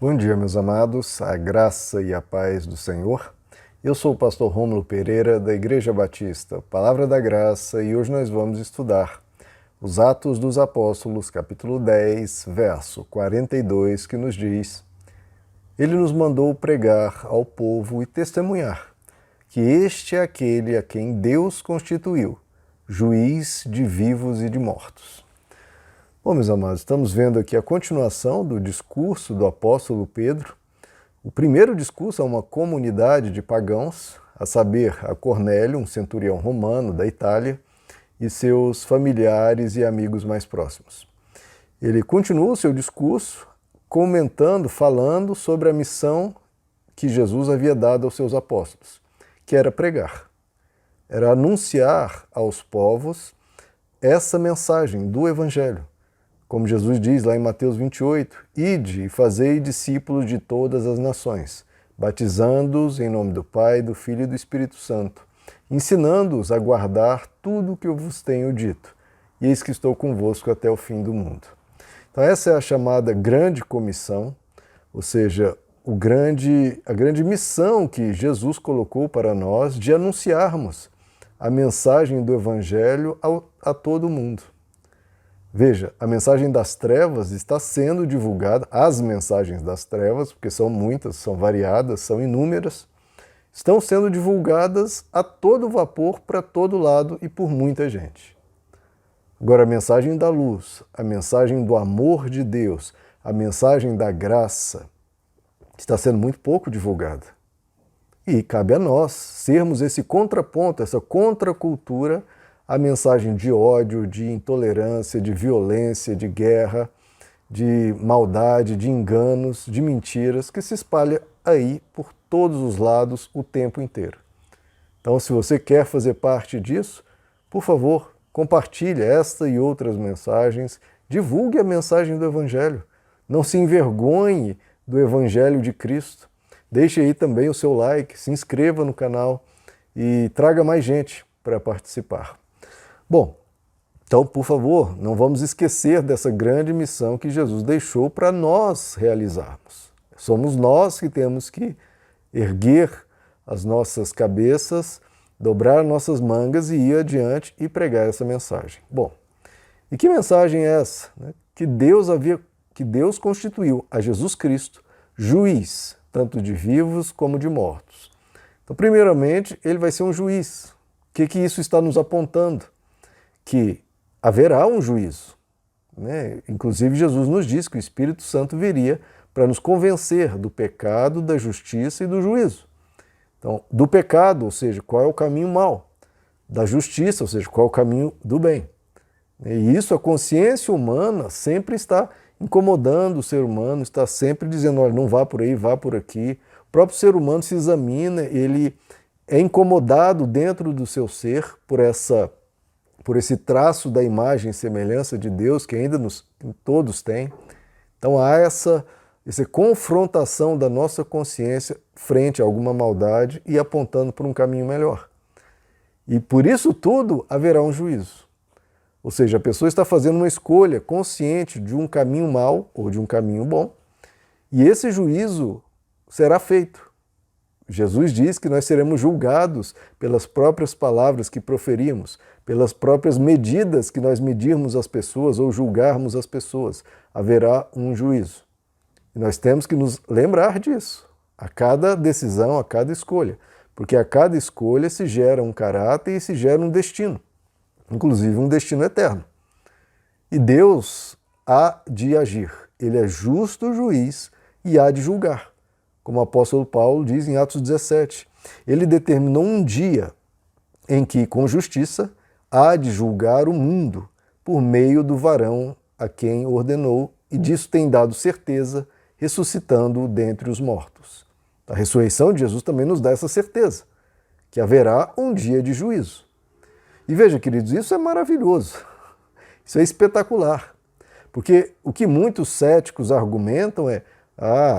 Bom dia, meus amados, a graça e a paz do Senhor. Eu sou o pastor Rômulo Pereira, da Igreja Batista, Palavra da Graça, e hoje nós vamos estudar os Atos dos Apóstolos, capítulo 10, verso 42, que nos diz: Ele nos mandou pregar ao povo e testemunhar que este é aquele a quem Deus constituiu, juiz de vivos e de mortos. Bom, meus amados, estamos vendo aqui a continuação do discurso do apóstolo Pedro. O primeiro discurso a uma comunidade de pagãos, a saber, a Cornélio, um centurião romano da Itália, e seus familiares e amigos mais próximos. Ele continua o seu discurso comentando, falando sobre a missão que Jesus havia dado aos seus apóstolos, que era pregar, era anunciar aos povos essa mensagem do Evangelho. Como Jesus diz lá em Mateus 28, ide e fazei discípulos de todas as nações, batizando-os em nome do Pai, do Filho e do Espírito Santo, ensinando-os a guardar tudo o que eu vos tenho dito, e eis que estou convosco até o fim do mundo. Então essa é a chamada grande comissão, ou seja, a grande missão que Jesus colocou para nós de anunciarmos a mensagem do Evangelho a todo mundo. Veja, a mensagem das trevas está sendo divulgada, as mensagens das trevas, porque são muitas, são variadas, são inúmeras, estão sendo divulgadas a todo vapor, para todo lado e por muita gente. Agora, a mensagem da luz, a mensagem do amor de Deus, a mensagem da graça, está sendo muito pouco divulgada. E cabe a nós sermos esse contraponto, essa contracultura, a mensagem de ódio, de intolerância, de violência, de guerra, de maldade, de enganos, de mentiras, que se espalha aí por todos os lados o tempo inteiro. Então, se você quer fazer parte disso, por favor, compartilhe esta e outras mensagens, divulgue a mensagem do Evangelho, não se envergonhe do Evangelho de Cristo. Deixe aí também o seu like, se inscreva no canal e traga mais gente para participar. Bom, então, por favor, não vamos esquecer dessa grande missão que Jesus deixou para nós realizarmos. Somos nós que temos que erguer as nossas cabeças, dobrar nossas mangas e ir adiante e pregar essa mensagem. Bom, e que mensagem é essa? Que Deus constituiu a Jesus Cristo juiz, tanto de vivos como de mortos. Então, primeiramente, ele vai ser um juiz. O que isso está nos apontando? Que haverá um juízo. Inclusive, Jesus nos diz que o Espírito Santo viria para nos convencer do pecado, da justiça e do juízo. Então, do pecado, ou seja, qual é o caminho mau? Da justiça, ou seja, qual é o caminho do bem? E isso, a consciência humana sempre está incomodando o ser humano, está sempre dizendo, olha, não vá por aí, vá por aqui. O próprio ser humano se examina, ele é incomodado dentro do seu ser por esse traço da imagem e semelhança de Deus que ainda todos têm. Então há essa confrontação da nossa consciência frente a alguma maldade e apontando para um caminho melhor. E por isso tudo haverá um juízo. Ou seja, a pessoa está fazendo uma escolha consciente de um caminho mau ou de um caminho bom, e esse juízo será feito. Jesus diz que nós seremos julgados pelas próprias palavras que proferimos, pelas próprias medidas que nós medirmos as pessoas ou julgarmos as pessoas. Haverá um juízo. E nós temos que nos lembrar disso, a cada decisão, a cada escolha, porque a cada escolha se gera um caráter e se gera um destino, inclusive um destino eterno. E Deus há de agir. Ele é justo juiz e há de julgar. Como o apóstolo Paulo diz em Atos 17, ele determinou um dia em que, com justiça, há de julgar o mundo por meio do varão a quem ordenou, e disso tem dado certeza, ressuscitando-o dentre os mortos. A ressurreição de Jesus também nos dá essa certeza, que haverá um dia de juízo. E veja, queridos, isso é maravilhoso, isso é espetacular, porque o que muitos céticos argumentam é: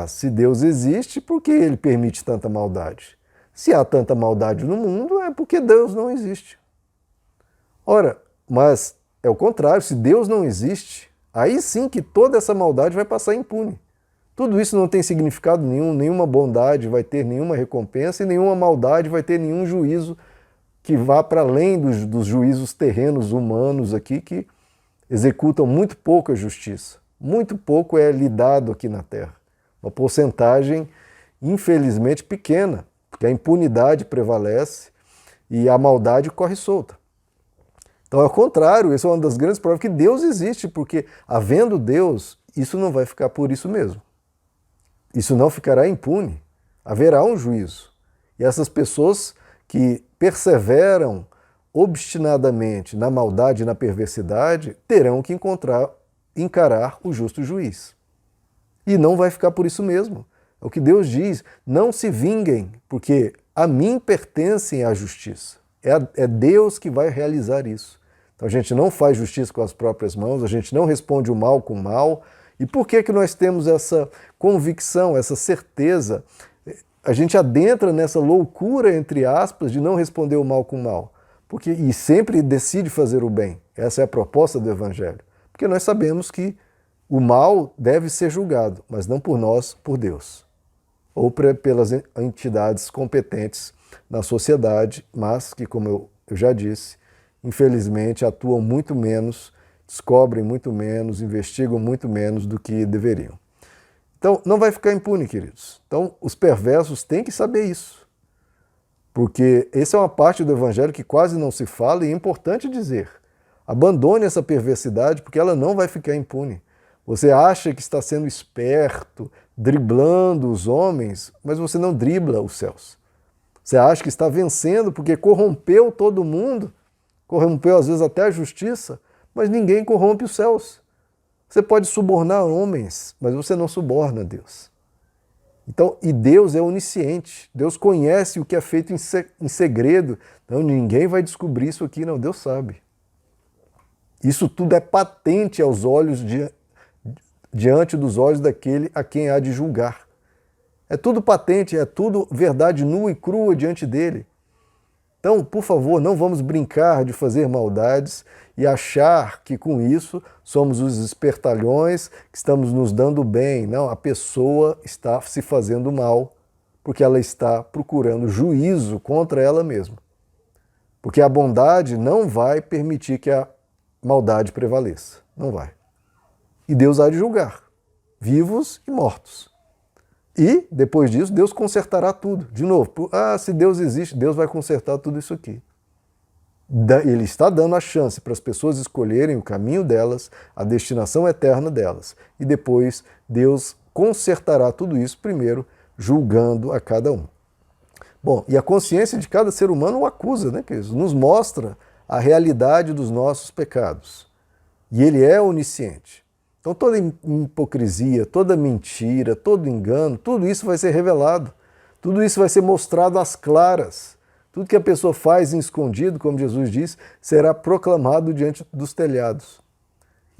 se Deus existe, por que ele permite tanta maldade? Se há tanta maldade no mundo, é porque Deus não existe. Ora, mas é o contrário, se Deus não existe, aí sim que toda essa maldade vai passar impune. Tudo isso não tem significado nenhum, nenhuma bondade vai ter nenhuma recompensa e nenhuma maldade vai ter nenhum juízo que vá para além dos juízos terrenos humanos aqui que executam muito pouco a justiça. Muito pouco é lidado aqui na Terra. Uma porcentagem, infelizmente, pequena, porque a impunidade prevalece e a maldade corre solta. Então, ao contrário, isso é uma das grandes provas que Deus existe, porque, havendo Deus, isso não vai ficar por isso mesmo. Isso não ficará impune. Haverá um juízo. E essas pessoas que perseveram obstinadamente na maldade e na perversidade terão que encarar o justo juiz. E não vai ficar por isso mesmo. É o que Deus diz, não se vinguem, porque a mim pertencem a justiça. É Deus que vai realizar isso. Então a gente não faz justiça com as próprias mãos, a gente não responde o mal com o mal. E por que nós temos essa convicção, essa certeza? A gente adentra nessa loucura, entre aspas, de não responder o mal com o mal. E sempre decide fazer o bem. Essa é a proposta do Evangelho. Porque nós sabemos que o mal deve ser julgado, mas não por nós, por Deus. Ou pelas entidades competentes na sociedade, mas que, como eu já disse, infelizmente atuam muito menos, descobrem muito menos, investigam muito menos do que deveriam. Então, não vai ficar impune, queridos. Então, os perversos têm que saber isso. Porque essa é uma parte do Evangelho que quase não se fala e é importante dizer. Abandone essa perversidade porque ela não vai ficar impune. Você acha que está sendo esperto, driblando os homens, mas você não dribla os céus. Você acha que está vencendo porque corrompeu todo mundo, corrompeu às vezes até a justiça, mas ninguém corrompe os céus. Você pode subornar homens, mas você não suborna Deus. Então, e Deus é onisciente, Deus conhece o que é feito em segredo. Não, ninguém vai descobrir isso aqui, não, Deus sabe. Isso tudo é patente aos olhos, diante dos olhos daquele a quem há de julgar. É tudo patente, é tudo verdade nua e crua diante dele. Então, por favor, não vamos brincar de fazer maldades e achar que com isso somos os espertalhões que estamos nos dando bem. Não, a pessoa está se fazendo mal porque ela está procurando juízo contra ela mesma. Porque a bondade não vai permitir que a maldade prevaleça. Não vai. E Deus há de julgar, vivos e mortos. E, depois disso, Deus consertará tudo. De novo, se Deus existe, Deus vai consertar tudo isso aqui. Ele está dando a chance para as pessoas escolherem o caminho delas, a destinação eterna delas. E depois, Deus consertará tudo isso, primeiro, julgando a cada um. Bom, e a consciência de cada ser humano o acusa, né, queridos? Nos mostra a realidade dos nossos pecados. E ele é onisciente. Então toda hipocrisia, toda mentira, todo engano, tudo isso vai ser revelado. Tudo isso vai ser mostrado às claras. Tudo que a pessoa faz em escondido, como Jesus diz, será proclamado diante dos telhados.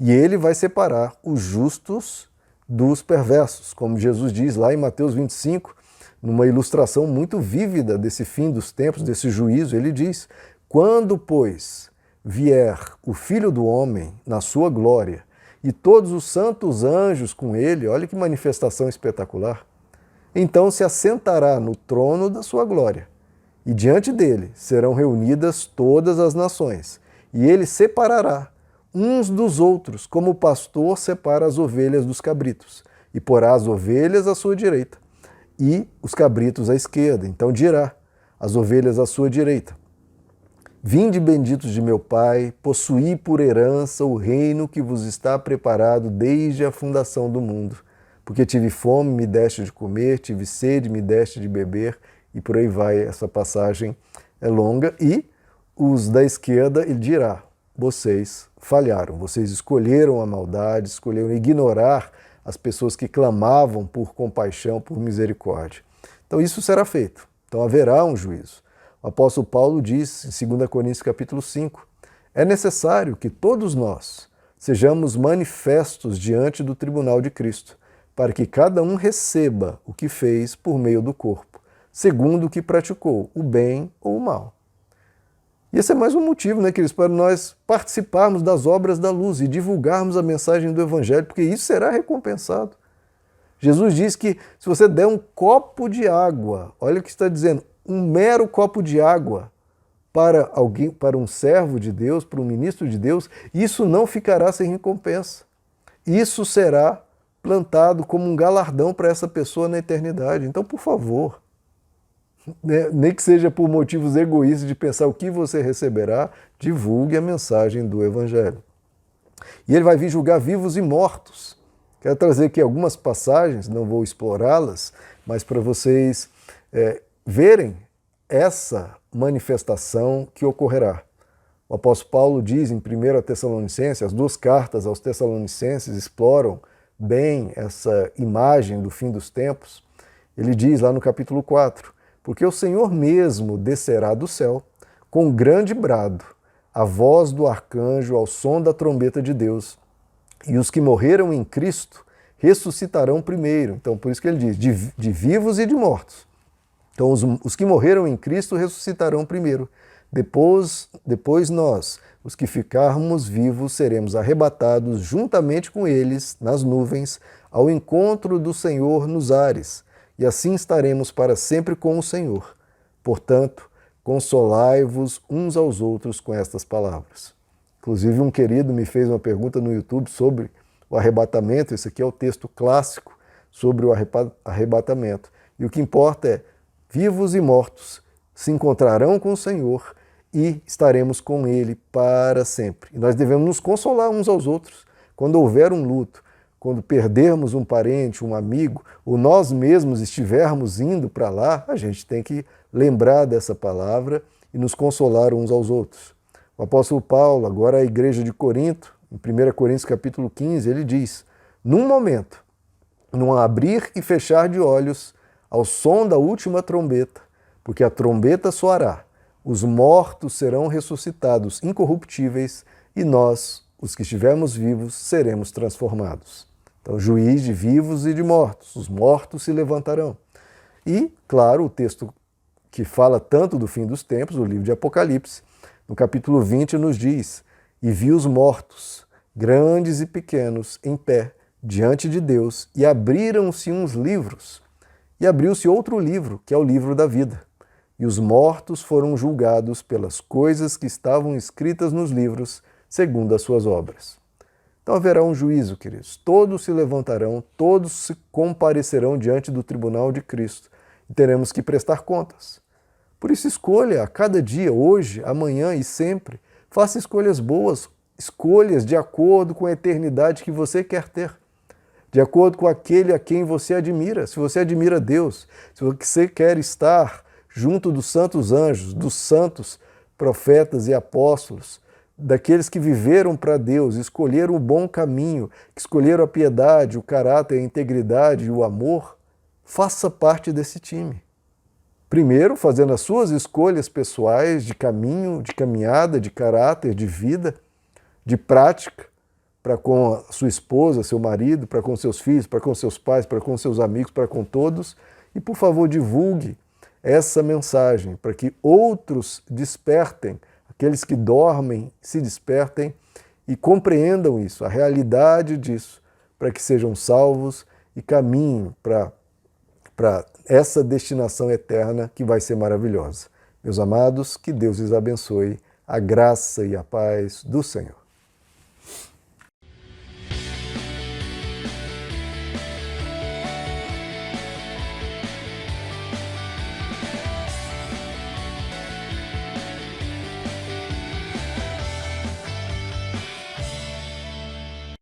E ele vai separar os justos dos perversos, como Jesus diz lá em Mateus 25, numa ilustração muito vívida desse fim dos tempos, desse juízo. Ele diz, quando, pois, vier o Filho do Homem na sua glória, e todos os santos anjos com ele, olha que manifestação espetacular, então se assentará no trono da sua glória, e diante dele serão reunidas todas as nações, e ele separará uns dos outros, como o pastor separa as ovelhas dos cabritos, e porá as ovelhas à sua direita, e os cabritos à esquerda. Então dirá, as ovelhas à sua direita, vinde benditos de meu Pai, possuí por herança o reino que vos está preparado desde a fundação do mundo. Porque tive fome, me deste de comer, tive sede, me deste de beber, e por aí vai, essa passagem é longa. E os da esquerda, ele dirá, vocês falharam, vocês escolheram a maldade, escolheram ignorar as pessoas que clamavam por compaixão, por misericórdia. Então isso será feito, então haverá um juízo. O apóstolo Paulo diz, em 2 Coríntios capítulo 5, é necessário que todos nós sejamos manifestos diante do tribunal de Cristo, para que cada um receba o que fez por meio do corpo, segundo o que praticou, o bem ou o mal. E esse é mais um motivo, né, queridos, para nós participarmos das obras da luz e divulgarmos a mensagem do Evangelho, porque isso será recompensado. Jesus diz que se você der um copo de água, olha o que está dizendo, um mero copo de água para alguém, para um servo de Deus, para um ministro de Deus, isso não ficará sem recompensa. Isso será plantado como um galardão para essa pessoa na eternidade. Então, por favor, nem que seja por motivos egoístas de pensar o que você receberá, divulgue a mensagem do Evangelho. E ele vai vir julgar vivos e mortos. Quero trazer aqui algumas passagens, não vou explorá-las, mas para vocês verem essa manifestação que ocorrerá. O apóstolo Paulo diz em 1 Tessalonicenses, as duas cartas aos Tessalonicenses exploram bem essa imagem do fim dos tempos. Ele diz lá no capítulo 4, porque o Senhor mesmo descerá do céu com grande brado, a voz do arcanjo ao som da trombeta de Deus, e os que morreram em Cristo ressuscitarão primeiro. Então, por isso que ele diz, de vivos e de mortos. Então, os que morreram em Cristo ressuscitarão primeiro. Depois nós, os que ficarmos vivos, seremos arrebatados juntamente com eles nas nuvens, ao encontro do Senhor nos ares, e assim estaremos para sempre com o Senhor. Portanto, consolai-vos uns aos outros com estas palavras. Inclusive, um querido me fez uma pergunta no YouTube sobre o arrebatamento. Esse aqui é o texto clássico sobre o arrebatamento. E o que importa é, vivos e mortos se encontrarão com o Senhor e estaremos com Ele para sempre. E nós devemos nos consolar uns aos outros. Quando houver um luto, quando perdermos um parente, um amigo, ou nós mesmos estivermos indo para lá, a gente tem que lembrar dessa palavra e nos consolar uns aos outros. O apóstolo Paulo, agora a igreja de Corinto, em 1 Coríntios capítulo 15, ele diz, num momento, num abrir e fechar de olhos, ao som da última trombeta, porque a trombeta soará, os mortos serão ressuscitados incorruptíveis e nós, os que estivermos vivos, seremos transformados. Então, juiz de vivos e de mortos, os mortos se levantarão. E, claro, o texto que fala tanto do fim dos tempos, o livro de Apocalipse, no capítulo 20 nos diz, e vi os mortos, grandes e pequenos, em pé, diante de Deus, e abriram-se uns livros, e abriu-se outro livro, que é o livro da vida. E os mortos foram julgados pelas coisas que estavam escritas nos livros, segundo as suas obras. Então haverá um juízo, queridos. Todos se levantarão, todos se comparecerão diante do tribunal de Cristo e teremos que prestar contas. Por isso escolha a cada dia, hoje, amanhã e sempre. Faça escolhas boas, escolhas de acordo com a eternidade que você quer ter. De acordo com aquele a quem você admira. Se você admira Deus, se você quer estar junto dos santos anjos, dos santos profetas e apóstolos, daqueles que viveram para Deus, escolheram o bom caminho, que escolheram a piedade, o caráter, a integridade e o amor, faça parte desse time. Primeiro, fazendo as suas escolhas pessoais de caminho, de caminhada, de caráter, de vida, de prática, para com a sua esposa, seu marido, para com seus filhos, para com seus pais, para com seus amigos, para com todos. E, por favor, divulgue essa mensagem para que outros despertem, aqueles que dormem se despertem e compreendam isso, a realidade disso, para que sejam salvos e caminhem para essa destinação eterna que vai ser maravilhosa. Meus amados, que Deus lhes abençoe, a graça e a paz do Senhor.